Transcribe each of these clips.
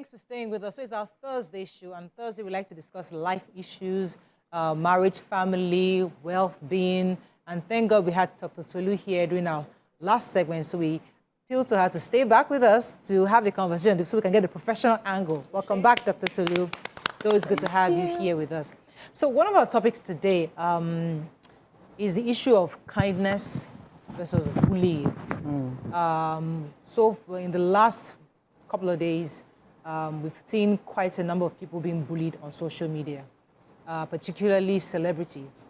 Thanks for staying with us. So it's our Thursday show, and Thursday we like to discuss life issues, marriage, family, well-being, and thank God we had Dr. Tolu here during our last segment, so we appealed to her to stay back with us to have a conversation so we can get a professional angle. Welcome back, Dr. Tolu. It's always good to have you here with us. So one of our topics today is the issue of kindness versus bullying. So in the last couple of days, we've seen quite a number of people being bullied on social media, particularly celebrities.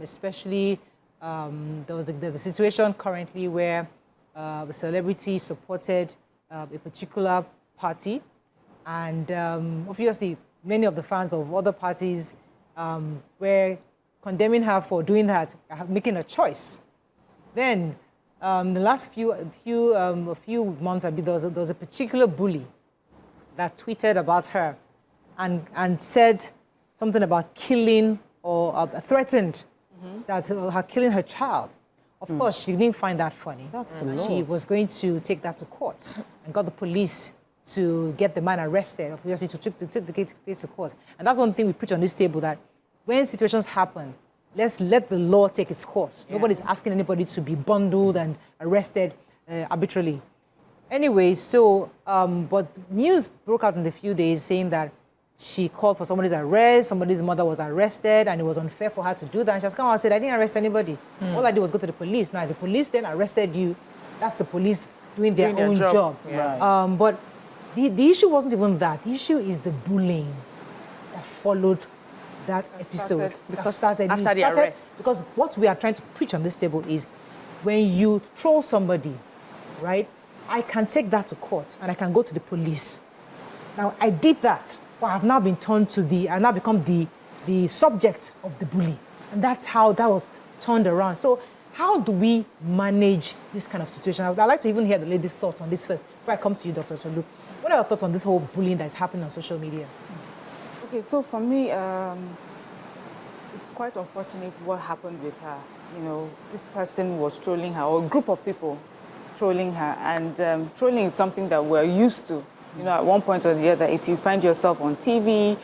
Especially, there's a situation currently where a celebrity supported a particular party, and obviously many of the fans of other parties were condemning her for doing that, making a choice. Then, the last few months, there was a particular bully that tweeted about her and said something about killing or threatened that her killing her child. Of course, she didn't find that funny. She was going to take that to court and got the police to get the man arrested, obviously to take the case to court. And that's one thing we preach on this table, that when situations happen, let's let the law take its course. Yeah. Nobody's asking anybody to be bundled and arrested arbitrarily. Anyway, so, but news broke out in a few days saying that she called for somebody's arrest, somebody's mother was arrested, and it was unfair for her to do that. And she has come out and said, I didn't arrest anybody. All I did was go to the police. Now, if the police then arrested you, that's the police doing their own job. Yeah. But the issue wasn't even that. The issue is the bullying that followed that episode. Because after the arrest. Because what we are trying to preach on this table is when you troll somebody, right, I can take that to court and I can go to the police. Now, I did that, but I've now been turned to I've now become the subject of the bully. And that's how that was turned around. So how do we manage this kind of situation? I'd like to even hear the lady's thoughts on this first, before I come to you, Dr. Tolu. What are your thoughts on this whole bullying that's happening on social media? Okay, so for me, it's quite unfortunate what happened with her. You know, this person was trolling her, or a group of people trolling her, and trolling is something that we're used to. You know, at one point or the other, if you find yourself on TV,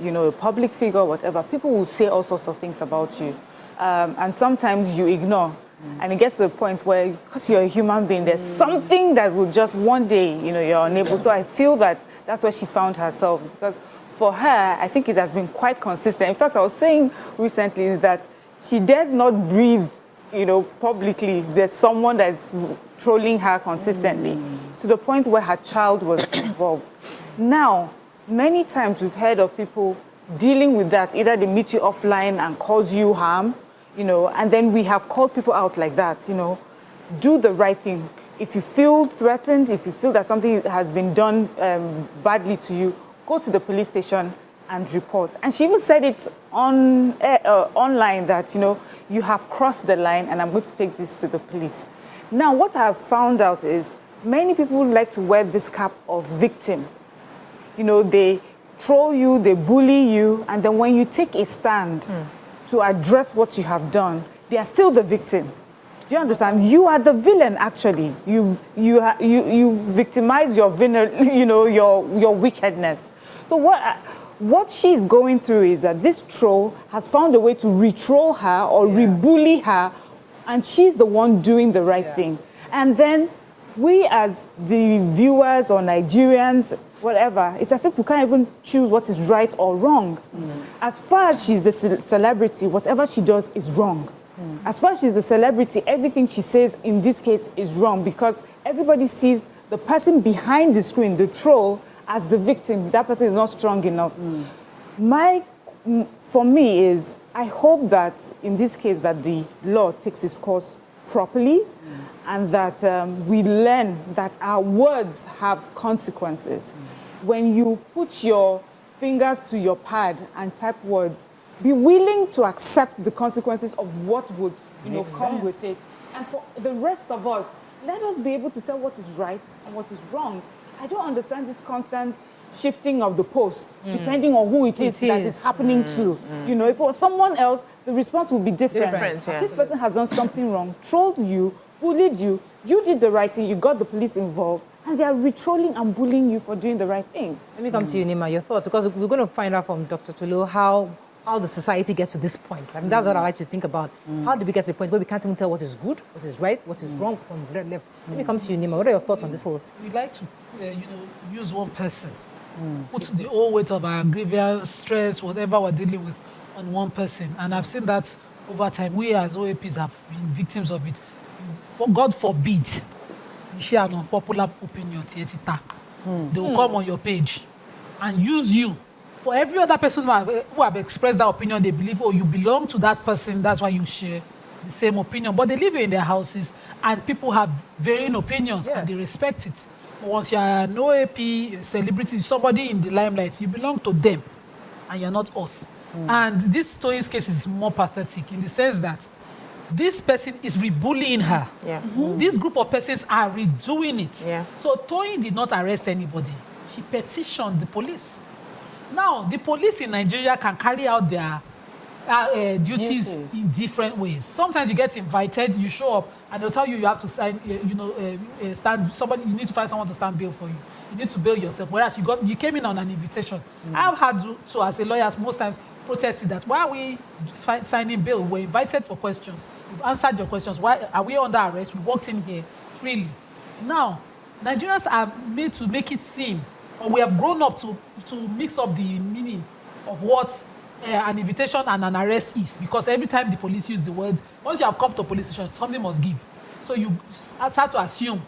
you know, a public figure, whatever, people will say all sorts of things about you. And sometimes you ignore. And it gets to a point where, because you're a human being, there's something that will just one day, you know, you're unable. So I feel that that's where she found herself. Because for her, I think it has been quite consistent. In fact, I was saying recently that she dares not breathe, you know, publicly. There's someone that's trolling her consistently to the point where her child was involved. Now, many times we've heard of people dealing with that. Either they meet you offline and cause you harm, you know, and then we have called people out like that, you know. Do the right thing. If you feel threatened, if you feel that something has been done badly to you, go to the police station and report. And she even said it online that, you know, you have crossed the line and I'm going to take this to the police. Now, what I've found out is many people like to wear this cap of victim. You know, they troll you, they bully you, and then when you take a stand to address what you have done, they are still the victim. Do you understand? You are the villain, actually. You victimize your villain, you know, your wickedness. So what she's going through is that this troll has found a way to re-troll her or re-bully her, and she's the one doing the right thing. And then we as the viewers or Nigerians, whatever, it's as if we can't even choose what is right or wrong. As far as she's the celebrity, whatever she does is wrong. As far as she's the celebrity, everything she says in this case is wrong, because everybody sees the person behind the screen, the troll, as the victim. That person is not strong enough. For me is, I hope that in this case that the law takes its course properly, and that we learn that our words have consequences. When you put your fingers to your pad and type words, be willing to accept the consequences of what would, you know, come with it. And for the rest of us, let us be able to tell what is right and what is wrong. I don't understand this constant shifting of the post, depending on who it is that is happening to. You know, if it was someone else, the response would be different. This person has done something wrong, trolled you, bullied you, you did the right thing, you got the police involved, and they are re-trolling and bullying you for doing the right thing. Let me come to you, Nima, your thoughts, because we're going to find out from Dr. Tolu how the society gets to this point. I mean, that's what I like to think about. How do we get to the point where we can't even tell what is good, what is right, what is wrong from the left? Let me come to you, Nima. What are your thoughts on this whole? We like to, use one person, put the whole weight of our grievance, stress, whatever we're dealing with on one person. And I've seen that over time. We as OAPs have been victims of it. God forbid you share an unpopular opinion, they will come on your page and use you. For every other person who have expressed that opinion, they believe, oh, you belong to that person, that's why you share the same opinion. But they live in their houses, and people have varying opinions, and they respect it. But once you are an OAP, a celebrity, somebody in the limelight, you belong to them, and you're not us. And this Toyin's case is more pathetic in the sense that this person is rebullying her. This group of persons are redoing it. So Toyin did not arrest anybody. She petitioned the police. Now, the police in Nigeria can carry out their duties in different ways. Sometimes you get invited, you show up, and they'll tell you you have to sign, you need to find someone to stand bail for you. You need to bail yourself. Whereas you came in on an invitation. I've had to, as a lawyer, most times protested that. Why are we just signing bail? We're invited for questions. We've answered your questions. Why are we under arrest? We walked in here freely. Now, Nigerians are made to make it seem, or we have grown up to mix up the meaning of what an invitation and an arrest is. Because every time the police use the word, once you have come to a police station, something must give. So you start to assume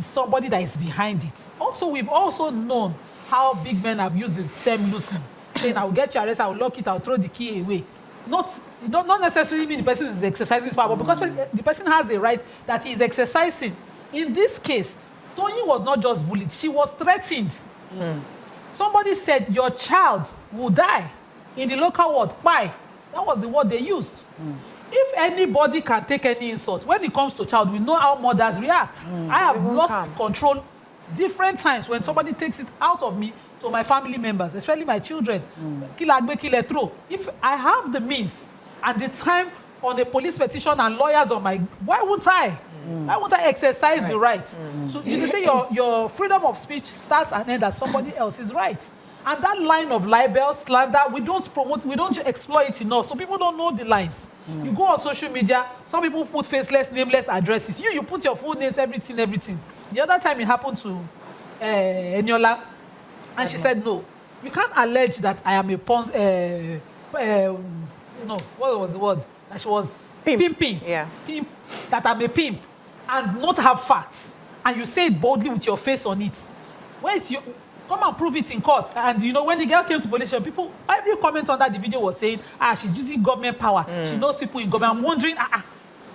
somebody that is behind it. Also, we've also known how big men have used the term loosely, saying, I will get you arrested, I will lock it, I will throw the key away. Not necessarily mean the person is exercising his power, but because the person has a right that he is exercising. In this case, Toyin was not just bullied, she was threatened. Somebody said, your child will die in the local ward. Why? That was the word they used. If anybody can take any insult, when it comes to child, we know how mothers react. I have lost control different times when somebody takes it out of me to my family members, especially my children. If I have the means and the time on a police petition and lawyers on my, why won't I? Why won't I exercise the right? So you can say your freedom of speech starts and ends at somebody else's right. And that line of libel, slander, we don't promote, we don't explore it enough. So people don't know the lines. You go on social media, some people put faceless, nameless addresses. You put your full names, everything. The other time it happened to Eniola, and she said, no, you can't allege that I am a what was the word? That she was pimping. Pimp, that I'm a pimp, and not have facts. And you say it boldly with your face on it. Where is your... Come and prove it in court. And when the girl came to police station, people, every comment under the video was saying, she's using government power. She knows people in government. I'm wondering,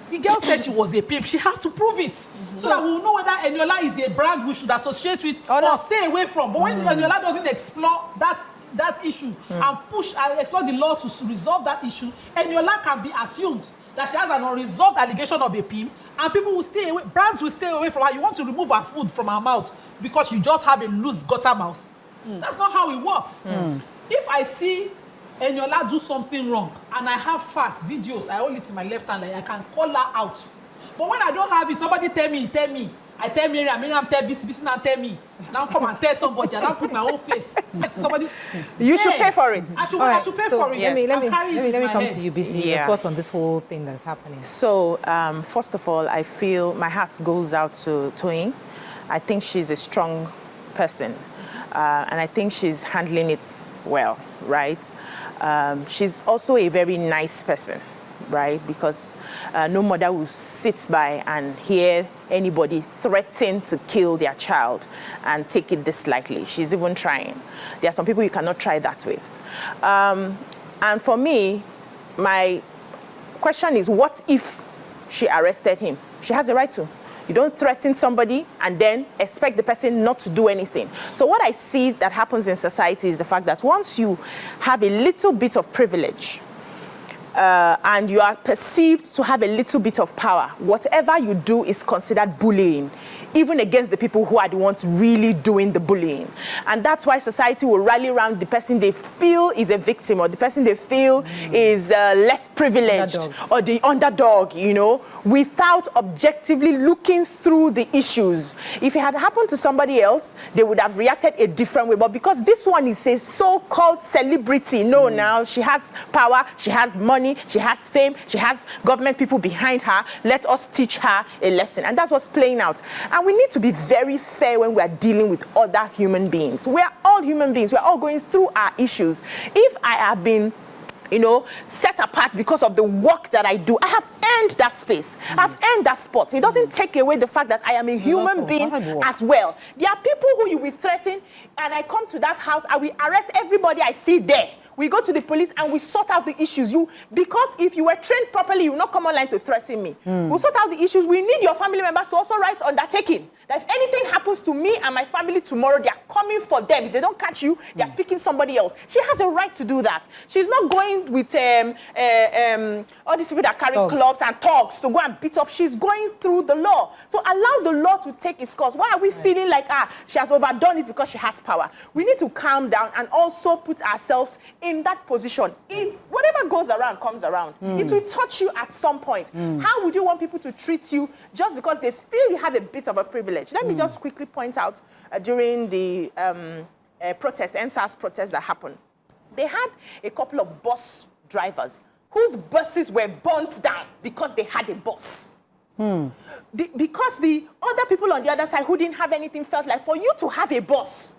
the girl said she was a pimp. She has to prove it. So that we'll know whether Eniola is a brand we should associate with or stay away from. But when Eniola doesn't explore that issue and explore the law to resolve that issue, Eniola can be assumed that she has an unresolved allegation of a pimp, and people will stay away, brands will stay away from her. You want to remove her food from her mouth because you just have a loose gutter mouth. That's not how it works. If I see Eniola do something wrong and I have facts, videos, I hold it in my left hand, like I can call her out. But when I don't have it, somebody tell me. I tell Miriam tell BC now tell me. Now come and tell somebody, and now put my own face. Somebody, you should pay for it. I should pay for it. Yes. Let me come to you, BC. Your thoughts on this whole thing that's happening. So, first of all, I feel my heart goes out to Toyin. I think she's a strong person, and I think she's handling it well, right? She's also a very nice person, right? Because no mother will sit by and hear anybody threaten to kill their child and take it this lightly. She's even trying. There are some people you cannot try that with. And for me, my question is, what if she arrested him? She has a right to. You don't threaten somebody and then expect the person not to do anything. So what I see that happens in society is the fact that once you have a little bit of privilege, and you are perceived to have a little bit of power, whatever you do is considered bullying. even against the people who are the ones really doing the bullying. And that's why society will rally around the person they feel is a victim, or the person they feel is less privileged, or the underdog, you know, without objectively looking through the issues. If it had happened to somebody else, they would have reacted a different way. But because this one is a so-called celebrity, now she has power, she has money, she has fame, she has government people behind her, let us teach her a lesson. And that's what's playing out. And we need to be very fair when we are dealing with other human beings. We are all human beings. We are all going through our issues. If I have been, you know, set apart because of the work that I do, I have earned that space. I've earned that spot. It doesn't take away the fact that I am a human being as well. There are people who you will threaten, and I come to that house, I will arrest everybody I see there. We go to the police and we sort out the issues. Because if you were trained properly, you will not come online to threaten me. We'll sort out the issues. We need your family members to also write undertaking. That if anything happens to me and my family tomorrow, they are coming for them. If they don't catch you, they are picking somebody else. She has a right to do that. She's not going with all these people that carry clubs and thugs to go and beat up. She's going through the law. So allow the law to take its course. Why are we feeling like, she has overdone it because she has power? We need to calm down and also put ourselves in that position. Whatever goes around comes around. It will touch you at some point. How would you want people to treat you just because they feel you have a bit of a privilege? Let me just quickly point out during the protest, NSAS protest that happened. They had a couple of bus drivers whose buses were burnt down because they had a bus. Because the other people on the other side who didn't have anything felt like for you to have a bus,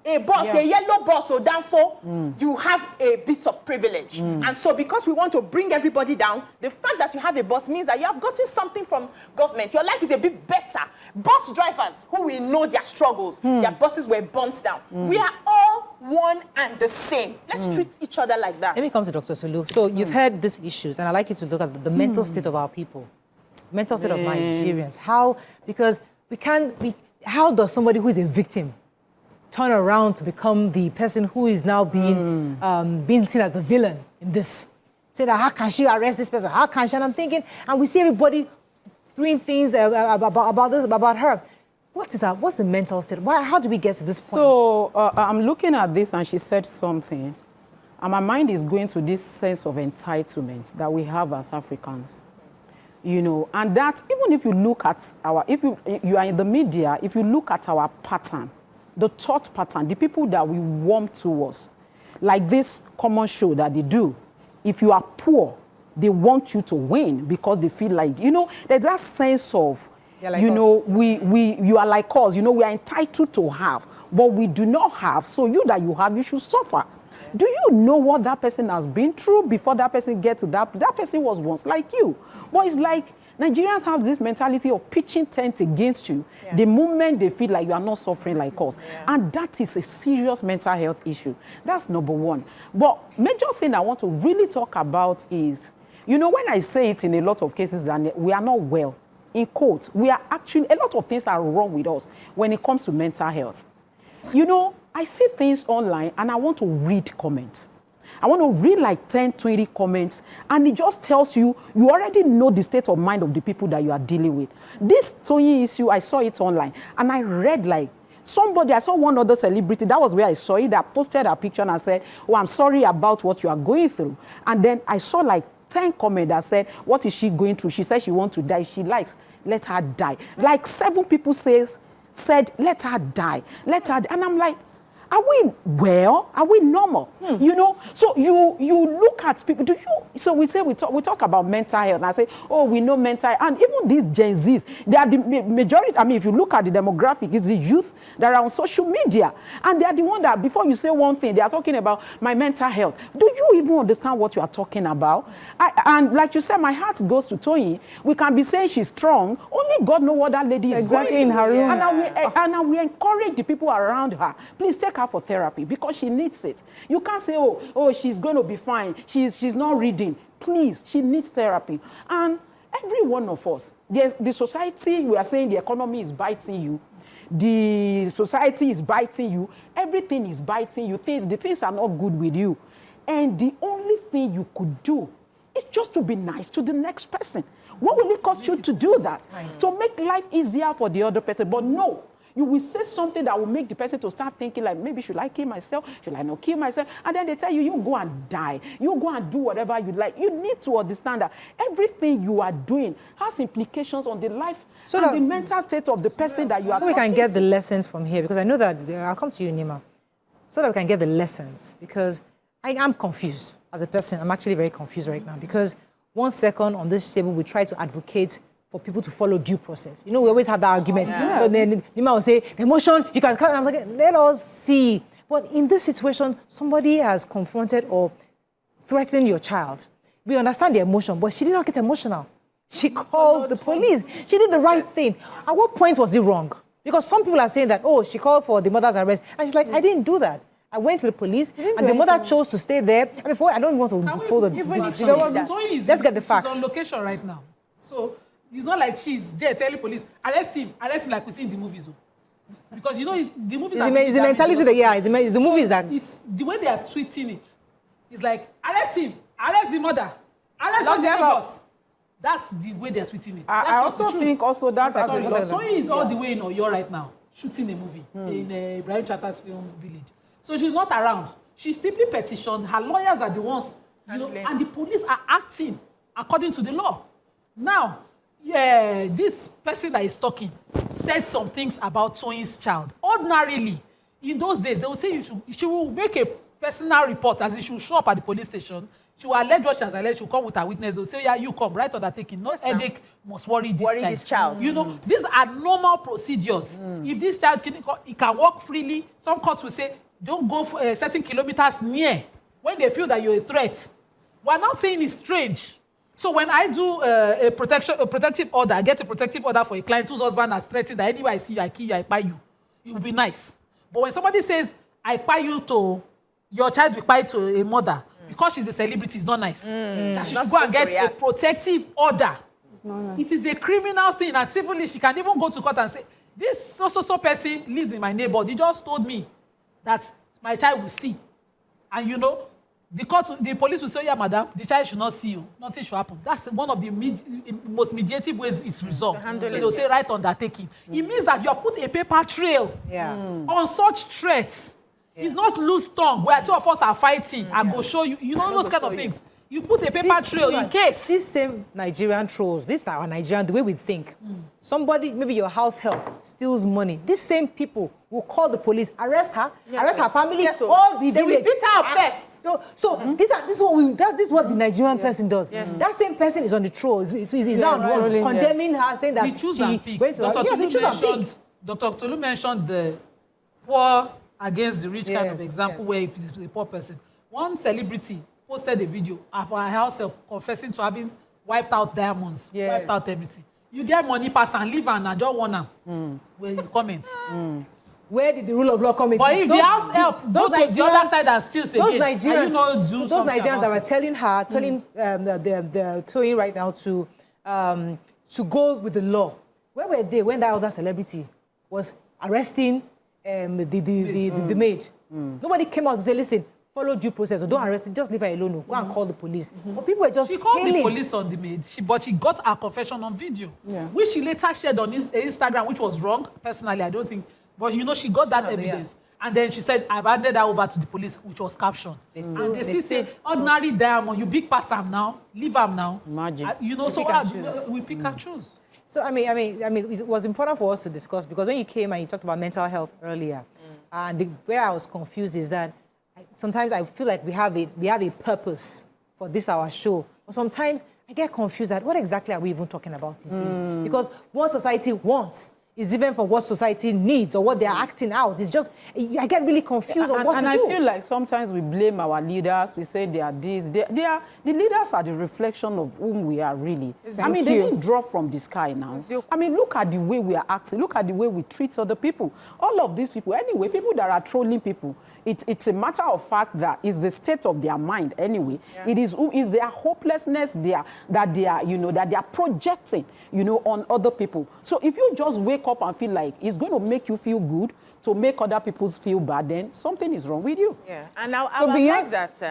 a yellow bus or down for, you have a bit of privilege. And so because we want to bring everybody down, the fact that you have a bus means that you have gotten something from government. Your life is a bit better. Bus drivers who will know their struggles, their buses were burnt down. We are all one and the same. Let's treat each other like that. Let me come to Dr. Sulu. So you've heard these issues, and I'd like you to look at the mental state of our people, mental state of Nigerians. How does somebody who is a victim turn around to become the person who is now being seen as the villain in this? Say that, how can she arrest this person? How can she? And I'm thinking, and we see everybody doing things about her. What's the mental state? How do we get to this point? So I'm looking at this, and she said something, and my mind is going to this sense of entitlement that we have as Africans. You know, and that even if you look at if you are in the media, if you look at our pattern, the thought pattern, the people that we warm towards, like this common show that they do, if you are poor, they want you to win because they feel like, you know, there's that sense of, like you know, you are like us, you know, we are entitled to have, but we do not have, so you that you have, you should suffer. Do you know what that person has been through before that person gets to that? That person was once like you. But it's like, Nigerians have this mentality of pitching tent against you the moment they feel like you are not suffering like us. And that is a serious mental health issue. That's number one. But major thing I want to really talk about is, you know, when I say it in a lot of cases, and we are not well, in quotes, we are actually, a lot of things are wrong with us when it comes to mental health. You know, I see things online and I want to read comments. I want to read like 10, 20 comments, and it just tells you, you already know the state of mind of the people that you are dealing with. This Toyin issue, I saw it online, and I read like, I saw one other celebrity, that was where I saw it, that posted a picture and said, oh, I'm sorry about what you are going through. And then I saw like 10 comments that said, what is she going through? She said she wants to die. She likes, let her die. Like 7 people said, let her die. Let her die. And I'm like, are we well? Are we normal? You know, so you look at people. So we talk about mental health. And I say, oh, we know mental health. And even these Gen Zs, they are the majority. I mean, if you look at the demographic, it's the youth that are on social media. And they are the one that, before you say one thing, they are talking about my mental health. Do you even understand what you are talking about? And like you said, my heart goes to Toyin. We can be saying she's strong. Only God knows what that lady is going through. In her room. And we encourage the people around her. Please take her for therapy because she needs it. You can't say, oh, she's going to be fine. She's not reading. Please, she needs therapy. And every one of us, the society, we are saying the economy is biting you. The society is biting you. Everything is biting you. The things are not good with you. And the only thing you could do is just to be nice to the next person. What will it cost you to do that? To make life easier for the other person. But no, you will say something that will make the person to start thinking like, maybe should I kill myself? Should I not kill myself? And then they tell you, you go and die. You go and do whatever you like. You need to understand that everything you are doing has implications on the life and the mental state of the person that you are talking to. So we can get the lessons from here, because I know that, I'll come to you, Nima, so that we can get the lessons, because I am confused as a person. I'm actually very confused right now, because 1 second on this table, we try to advocate for people to follow due process. You know, we always have that argument. Yeah. But then Nima will say, the emotion, you can cut. I'm like, let us see. But in this situation, somebody has confronted or threatened your child. We understand the emotion, but she did not get emotional. She called the police. She did the right thing. At what point was it wrong? Because some people are saying that, oh, she called for the mother's arrest. And she's like, I didn't do that. I went to the police, and the mother chose to stay there. And before, I don't want to follow the decision. Let's get the facts. She's on location right now. So it's not like she's there telling police, arrest him like we see in the movies. Because, you know, the movies it's the mentality that, it's the movies that... It's the way they are tweeting it. It's like, arrest him, arrest the mother, arrest all the neighbors. That's the way they are tweeting it. I also think also that... Toyin is all the way in Oyo right now, shooting a movie in Ibrahim Chatter's film village. So she's not around. She simply petitioned. Her lawyers are the ones, you know, and the police are acting according to the law. Now, this person that is talking said some things about Toyin's child. Ordinarily, in those days, they will say she will make a personal report, as if she will show up at the police station. She will allege what she has alleged. She will come with her witness. They will say, yeah, you come, right undertaking. No headache must worry this child. You know, these are normal procedures. If this child can walk freely, some courts will say, don't go for certain kilometers near when they feel that you're a threat. We're now saying it's strange. So when I do a protective order, I get a protective order for a client whose husband has threatened that anywhere I see you, I kill you, I buy you, it will be nice. But when somebody says, I buy you to, your child will buy to a mother, because she's a celebrity, it's not nice. That she should go and get a protective order. Nice. It is a criminal thing, and civilly she can even go to court and say, this so person lives in my neighborhood. He just told me that my child will see. And you know, the police will say, yeah, madam, the child should not see you. Nothing should happen. That's one of the most mediative ways it's resolved. So they'll say right undertaking. It means that you have put a paper trail on such threats. It's not loose tongue where two of us are fighting. I go show you. You know those kind of things. You put a paper trail in case. These same Nigerian trolls, this is our Nigerian, the way we think. Somebody, maybe your house help, steals money. These same people will call the police, arrest her, arrest her family, all the village. They will beat her up first. So this is what the Nigerian person does. That same person is on the troll. He's now condemning her, saying that she went to Dr. Tolu mentioned the poor against the rich kind of example where if it's a poor person. One celebrity posted a video of her house help confessing to having wiped out diamonds, wiped out everything. You get money pass and leave and I don't want them. Where you comment. Where did the rule of law come in? But if the house help goes to the other side and steals again, those Nigerians that were telling her, the Toyin right now to go with the law. Where were they when that other celebrity was arresting the maid? Nobody came out to say, listen, follow due process, or don't arrest it, just leave her alone, go and call the police. But people were just She called the police on the maid, but she got her confession on video, which she later shared on Instagram, which was wrong. Personally, I don't think, but you know, she got that evidence. And then she said, I've handed that over to the police, which was captioned. They still say, ordinary diamond, you big pass them now, leave them now. Imagine. You know, so we pick and choose. So, I mean, it was important for us to discuss, because when you came and you talked about mental health earlier, and where I was confused is that sometimes I feel like we have a purpose for this, our show. But sometimes I get confused at what exactly are we even talking about these days? Because what society wants is different from what society needs or what they're acting out. It's just, I get really confused on what to do. And I feel like sometimes we blame our leaders. We say they are this. The leaders are the reflection of whom we are really. I mean, they didn't drop from the sky now. I mean, look at the way we are acting. Look at the way we treat other people. All of these people, anyway, people that are trolling people, it's a matter of fact that it's the state of their mind anyway. It is their hopelessness that they are projecting, on other people. So if you just wake up and feel like it's going to make you feel good to make other people feel bad, then something is wrong with you. Yeah, and I would like that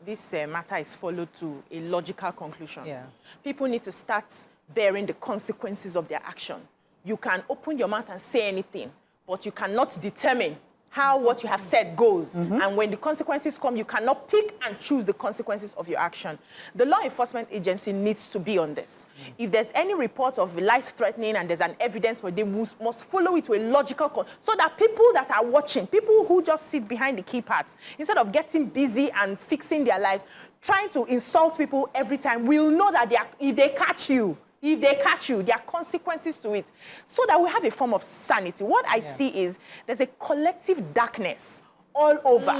this matter is followed to a logical conclusion. Yeah. People need to start bearing the consequences of their action. You can open your mouth and say anything, but you cannot determine how what you have said goes. And when the consequences come, you cannot pick and choose the consequences of your action. The law enforcement agency needs to be on this. If there's any report of life-threatening and there's an evidence for them, must follow it to a logical so that people that are watching, people who just sit behind the keypads, instead of getting busy and fixing their lives, trying to insult people every time, will know that if they catch you, there are consequences to it. So that we have a form of sanity. What I see is there's a collective darkness all over,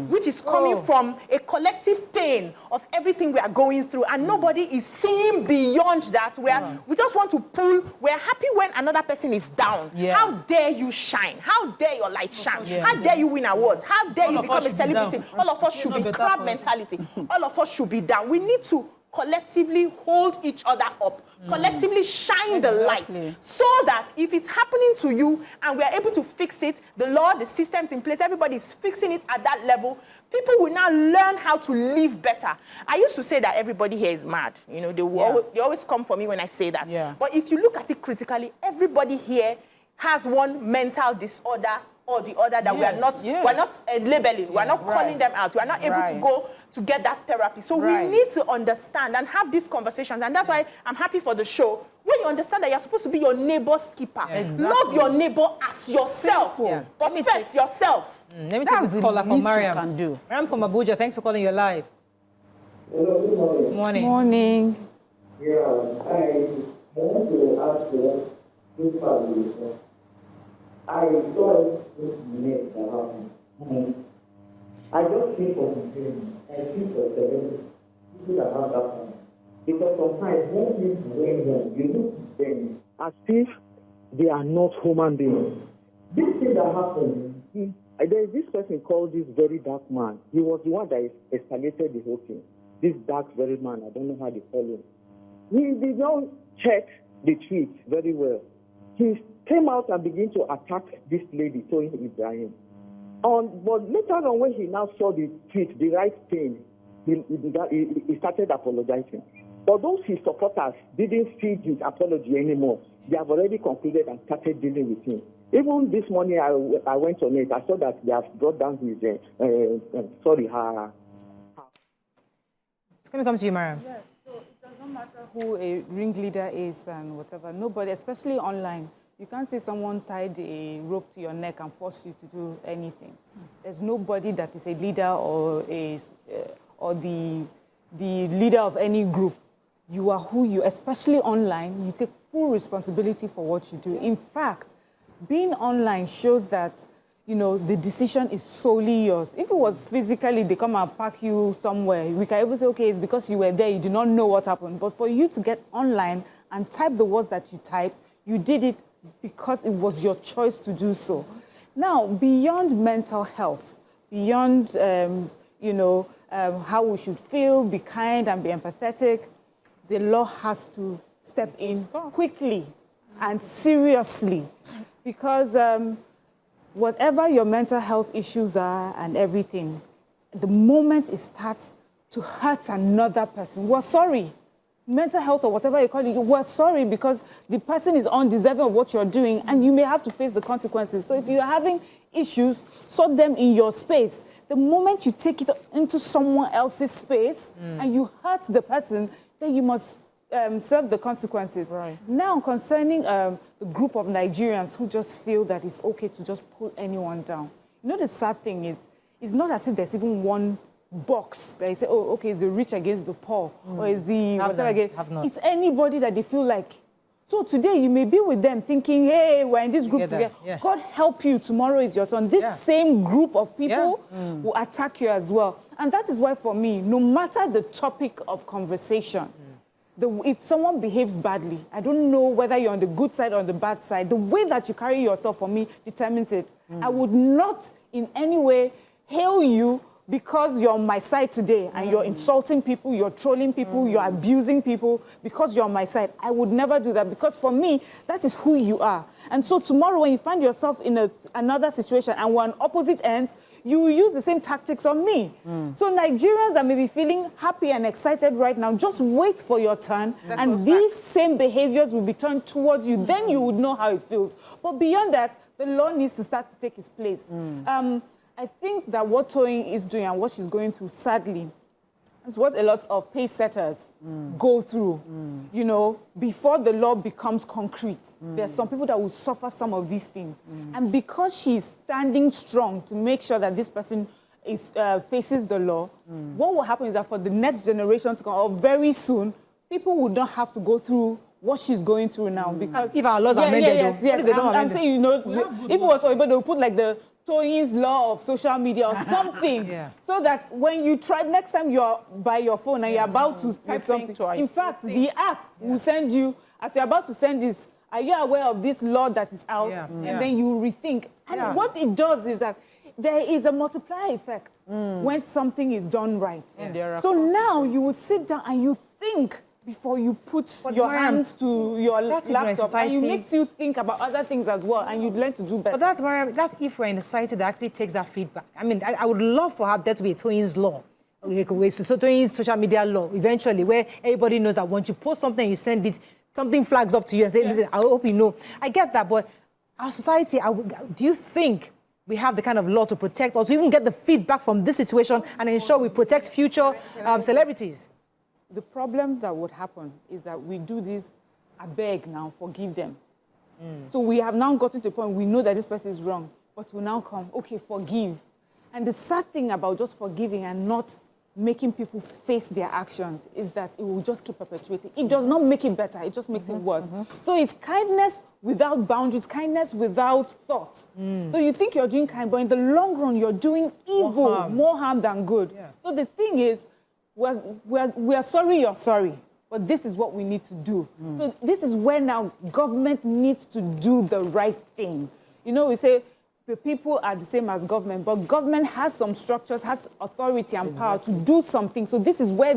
which is coming from a collective pain of everything we are going through, and nobody is seeing beyond that. We just want to pull. We're happy when another person is down. How dare you shine? How dare your light shine? How dare you win awards? How dare you become a celebrity? All of us should be crab mentality. All of us should be down. We need to collectively hold each other up, collectively shine the light, so that if it's happening to you and we are able to fix it, the law, the systems in place, everybody is fixing it at that level, people will now learn how to live better. I used to say that everybody here is mad. You know, they always come for me when I say that. But if you look at it critically, everybody here has one mental disorder or the other that we're not labeling, we're not calling them out, we're not able to go to get that therapy. So we need to understand and have these conversations, and that's why I'm happy for the show. When you understand that you're supposed to be your neighbor's keeper, love your neighbor as yourself, but first yourself. Let me take this caller from Mariam. Mariam from Abuja, thanks for calling your live. Hello, good morning. Morning. Yeah, I want to ask you this family. I saw this minute that happened. I just think of him. I think of the people that have that one. Because sometimes when people went home, you look at them as if they are not human beings. This thing that happened, there is this person called this very dark man. He was the one that escalated the whole thing. This dark very man, I don't know how they call him. He did not check the tweet very well. He came out and began to attack this lady, Toyin Ibrahim. But later on, when he now saw the tweet, the right thing, he started apologizing. But those his supporters didn't see his apology anymore. They have already concluded and started dealing with him. Even this morning, I went on it. I saw that they have brought down his, her. It's going to come to you, Mariam. Yes, so it does not matter who a ringleader is and whatever. Nobody, especially online, you can't see someone tied a rope to your neck and force you to do anything. There's nobody that is a leader or the leader of any group. You are who you, especially online, you take full responsibility for what you do. In fact, being online shows that, you know, the decision is solely yours. If it was physically, they come and pack you somewhere, we can even say, okay, it's because you were there, you do not know what happened. But for you to get online and type the words that you typed, you did it because it was your choice to do so. Now, beyond mental health, beyond, how we should feel, be kind and be empathetic, the law has to step in quickly and seriously, because whatever your mental health issues are and everything, the moment it starts to hurt another person, we're sorry. Mental health or whatever you call it, we're sorry because the person is undeserving of what you're doing and you may have to face the consequences. So if you're having issues, sort them in your space. The moment you take it into someone else's space and you hurt the person, then you must serve the consequences. Right. Now, concerning the group of Nigerians who just feel that it's okay to just pull anyone down. You know, the sad thing is, it's not as if there's even one box that you say, oh, okay, it's the rich against the poor, or is the whatever against. It's anybody that they feel like. So today you may be with them thinking, hey, we're in this group together. Yeah. God help you, tomorrow is your turn. This same group of people will attack you as well. And that is why for me, no matter the topic of conversation, if someone behaves badly, I don't know whether you're on the good side or on the bad side, the way that you carry yourself for me determines it. I would not in any way hail you because you're on my side today and you're insulting people, you're trolling people, you're abusing people because you're on my side. I would never do that because for me, that is who you are. And so tomorrow when you find yourself in another situation and we're on opposite ends, you will use the same tactics on me. So Nigerians that may be feeling happy and excited right now, just wait for your turn and these same behaviors will be turned towards you. Then you would know how it feels. But beyond that, the law needs to start to take its place. I think that what Toyin is doing and what she's going through, sadly, is what a lot of pace setters go through. You know, before the law becomes concrete, there's some people that will suffer some of these things. And because she's standing strong to make sure that this person is, faces the law, what will happen is that for the next generation to come, or very soon, people would not have to go through what she's going through now. Because if our laws are amended, yes, though, what if they don't I'm amend saying, you know, if it was able, they'll put like the Toyin's law of social media or something, so that when you try, next time you're by your phone and you're about to type something, in fact, the app will send you, as you're about to send this, are you aware of this law that is out? And then you rethink. And what it does is that there is a multiplier effect when something is done right. So now you will sit down and you think before you put your hands to your laptop, and it makes you think about other things as well, and you learn to do better. But that's if we're in a society that actually takes that feedback. I mean, I would love for her there to be a Toyin's law, so Toyin's social media law, eventually, where everybody knows that once you post something, you send it, something flags up to you and say, listen, I hope you know. I get that, but our society, do you think we have the kind of law to protect us, to even get the feedback from this situation and ensure we protect future celebrities? The problem that would happen is that we do this, I beg now, forgive them. So we have now gotten to the point, we know that this person is wrong, but we now come, okay, forgive. And the sad thing about just forgiving and not making people face their actions is that it will just keep perpetuating. It does not make it better, it just makes it worse. So it's kindness without boundaries, kindness without thought. So you think you're doing kind, but in the long run, you're doing evil, more harm than good. So the thing is, we're sorry you're sorry, but this is what we need to do. So this is where now government needs to do the right thing. You know, we say the people are the same as government, but government has some structures, has authority and power to do something. So this is where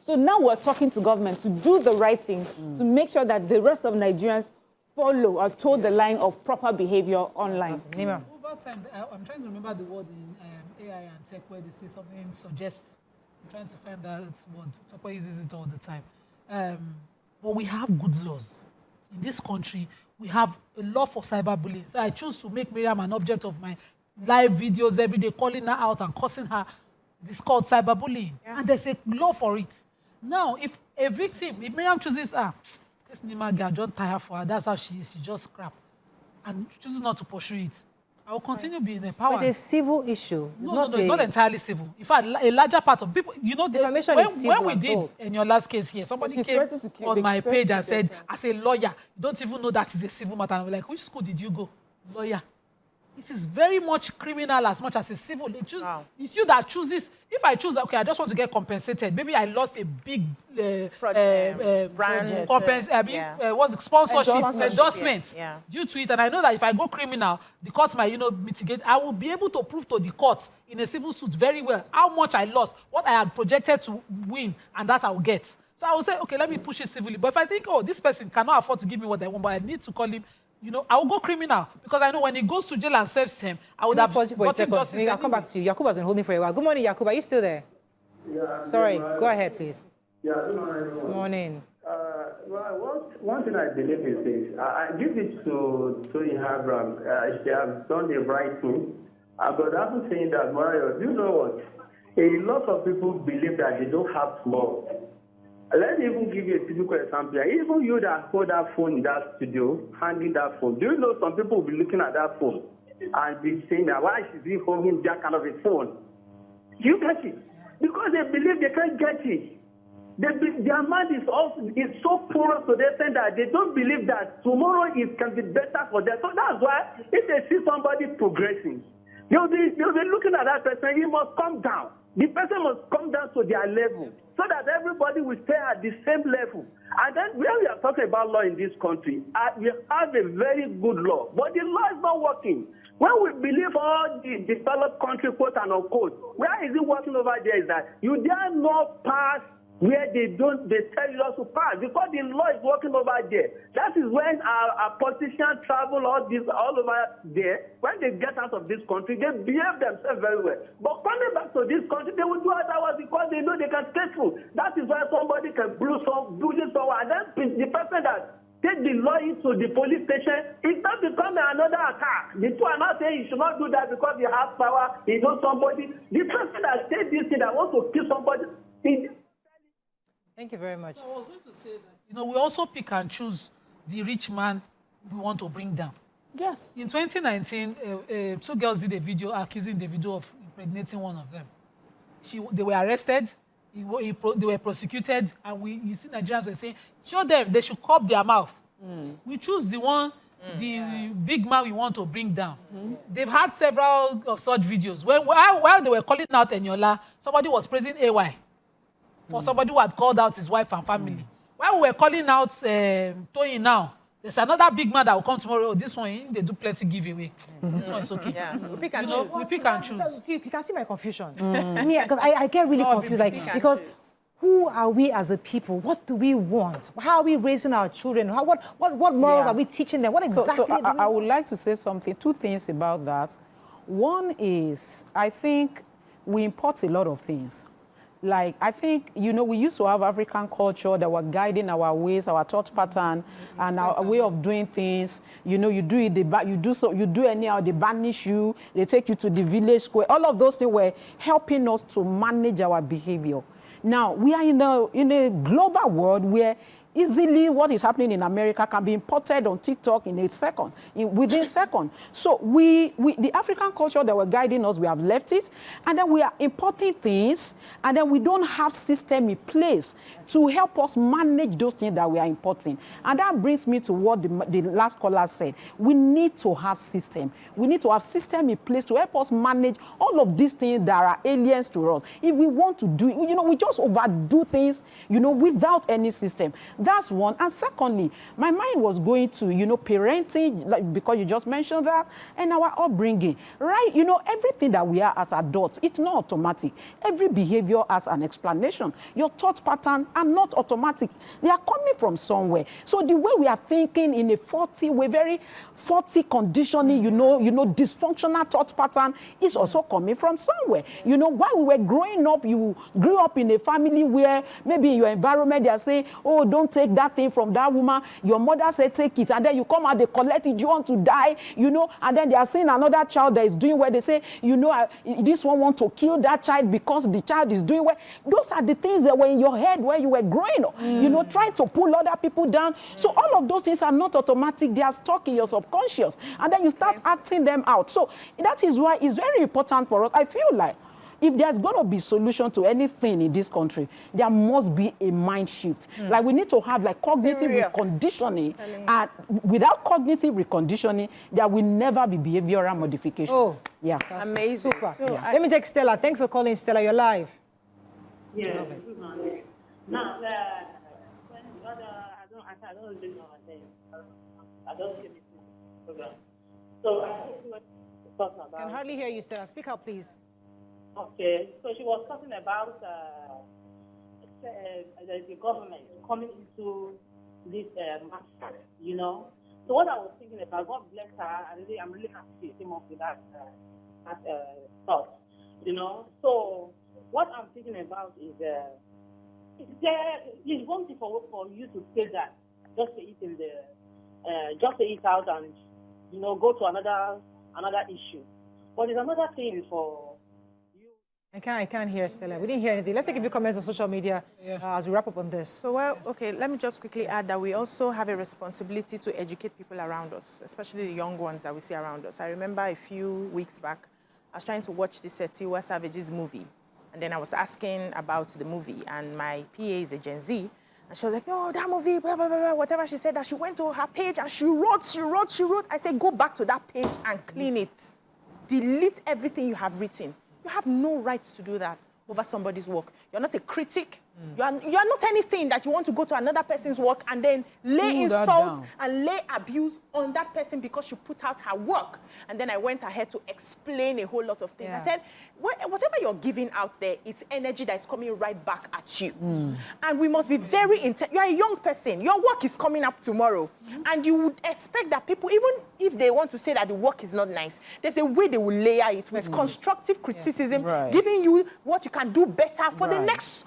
so now we're talking to government to do the right thing, to make sure that the rest of Nigerians follow or toe the line of proper behavior online. Over time, I'm trying to remember the word in AI and tech where they say something suggests. I'm trying to find that word. Topo uses it all the time. But we have good laws. In this country, we have a law for cyberbullying. So I choose to make Miriam an object of my live videos every day, calling her out and cursing her. It's called cyberbullying. And there's a law for it. Now, if a victim, if Miriam chooses, this Nima girl, don't tire for her, that's how she is, she just crap, and chooses not to pursue it, I will continue being empowered. It's a civil issue. It's not entirely civil. In fact, a larger part of people, you know, when we did in your last case here, somebody came on my page and said, as a lawyer, you don't even know that is a civil matter. And I was like, which school did you go? Lawyer. It is very much criminal as much as it's civil. It's you that chooses. If I choose, okay, I just want to get compensated. Maybe I lost a big brand, sponsorship, endorsement due to it. And I know that if I go criminal, the court might, mitigate. I will be able to prove to the court in a civil suit very well how much I lost, what I had projected to win, and that I will get. So I will say, okay, let me push it civilly. But if I think, this person cannot afford to give me what I want, but I need to call him, I will go criminal because I know when he goes to jail and serves him, I would have gotten justice. I'll come back to you. Yakub has been holding for a while. Good morning, Yakub. Are you still there? Yeah. Sorry. Go ahead, please. Yeah. Good morning, everyone. Good morning. One thing I believe is this. I give it to Toyin Abraham. She has done the right thing. But after saying that, Mario, you know what? A lot of people believe that they don't have tomorrow. Let me even give you a typical example. Even you that hold that phone in that studio, handling that phone, do you know some people will be looking at that phone and be saying that why should he holding that kind of a phone? You get it? Because they believe they can't get it. Their mind is so porous to the extent that they don't believe that tomorrow it can be better for them. So that's why if they see somebody progressing, they'll be looking at that person, he must come down. The person must come down to their level so that everybody will stay at the same level. And then when we are talking about law in this country, we have a very good law, but the law is not working. When we believe all the developed country, quote and unquote, where is it working over there is that you dare not pass where they tell you not to pass because the law is working over there. That is when our politicians travel all over there. When they get out of this country, they behave themselves very well. But coming back to this country, they will do otherwise because they know they can stay through. That is why somebody can bully someone, and then the person that take the law into the police station, it not become another attack. The two are not saying you should not do that because you have power, you know somebody. The person that said this thing that wants to kill somebody, Thank you very much. So I was going to say that, we also pick and choose the rich man we want to bring down. Yes. In 2019, two girls did a video accusing Davido of impregnating one of them. They were arrested, they were prosecuted, and you see Nigerians were saying, show them, they should curb their mouth. We choose the one, the big man we want to bring down. They've had several of such videos. While they were calling out Eniola, somebody was praising AY for somebody who had called out his wife and family. While we were calling out Toyin now, there's another big man that will come tomorrow. Oh, this one, they do plenty giveaway. This one is okay. Yeah, we pick and You know, choose. we pick and choose. You can see my confusion. Because I get really confused. and Because choose. who are we as a people? What do we want? How are we raising our children? What morals Yeah. are we teaching them? What exactly So do we I would like to say something, two things about that. One is, I think we import a lot of things. Like, I think, we used to have African culture that were guiding our ways, our thought pattern, and our way of doing things. You do it, you do anyhow, they banish you, they take you to the village square. All of those things were helping us to manage our behavior. Now, we are in a global world where easily what is happening in America can be imported on TikTok in a second, within seconds. So the African culture that were guiding us, we have left it, and then we are importing things, and then we don't have system in place to help us manage those things that we are importing. And that brings me to what the last caller said. We need to have system. We need to have system in place to help us manage all of these things that are aliens to us. If we want to do it, we just overdo things, without any system. That's one. And secondly, my mind was going to, parenting, because you just mentioned that, and our upbringing, right? Everything that we are as adults, it's not automatic. Every behavior has an explanation. Your thought pattern are not automatic. They are coming from somewhere. So the way we are thinking in a faulty way, very faulty conditioning, dysfunctional thought pattern is also coming from somewhere. While we were growing up, you grew up in a family where maybe in your environment, they are saying, oh, don't take that thing from that woman. Your mother said, take it. And then you come out, they collect it. You want to die, and then they are saying another child that is doing well. They say, this one want to kill that child because the child is doing well. Those are the things that were in your head where you were growing up, trying to pull other people down. So all of those things are not automatic. They are stuck in your subconscious. And then you start acting them out. So that is why it's very important for us. I feel like if there's going to be solution to anything in this country, there must be a mind shift. Like we need to have cognitive reconditioning. And without cognitive reconditioning, there will never be behavioral modification. Oh, yeah. Amazing. Super. So Let me take Stella. Thanks for calling, Stella. You're live. Yeah, good morning. Now, when the other, I don't really know her name. I don't see this program. So I think what she's talking about. Can hardly hear you, Stella. Speak up, please. Okay, so she was talking about the government coming into this matter, So what I was thinking about, God bless her, I'm really happy she came up with that thought, So what I'm thinking about is it's one thing for you to say that, just say it out and go to another issue. But there's another thing for you. I can't hear Stella. We didn't hear anything. Let's take a few comments on social media as we wrap up on this. So, let me just quickly add that we also have a responsibility to educate people around us, especially the young ones that we see around us. I remember a few weeks back, I was trying to watch this Tiwa Savage's movie. And then I was asking about the movie, and my PA is a Gen Z. And she was like, no, that movie, blah, blah, blah, blah, whatever she said, that she went to her page and she wrote. I said, go back to that page and clean it. Delete everything you have written. You have no right to do that over somebody's work. You're not a critic. You are not anything that you want to go to another person's work and then lay Pull that insults down. and lay abuse on that person because she put out her work. And then I went ahead to explain a whole lot of things. Yeah. I said, whatever you're giving out there, it's energy that's coming right back at you. And we must be very intense. You're a young person. Your work is coming up tomorrow. And you would expect that people, even if they want to say that the work is not nice, there's a way they will layer it with constructive criticism, Right. giving you what you can do better for the Right. next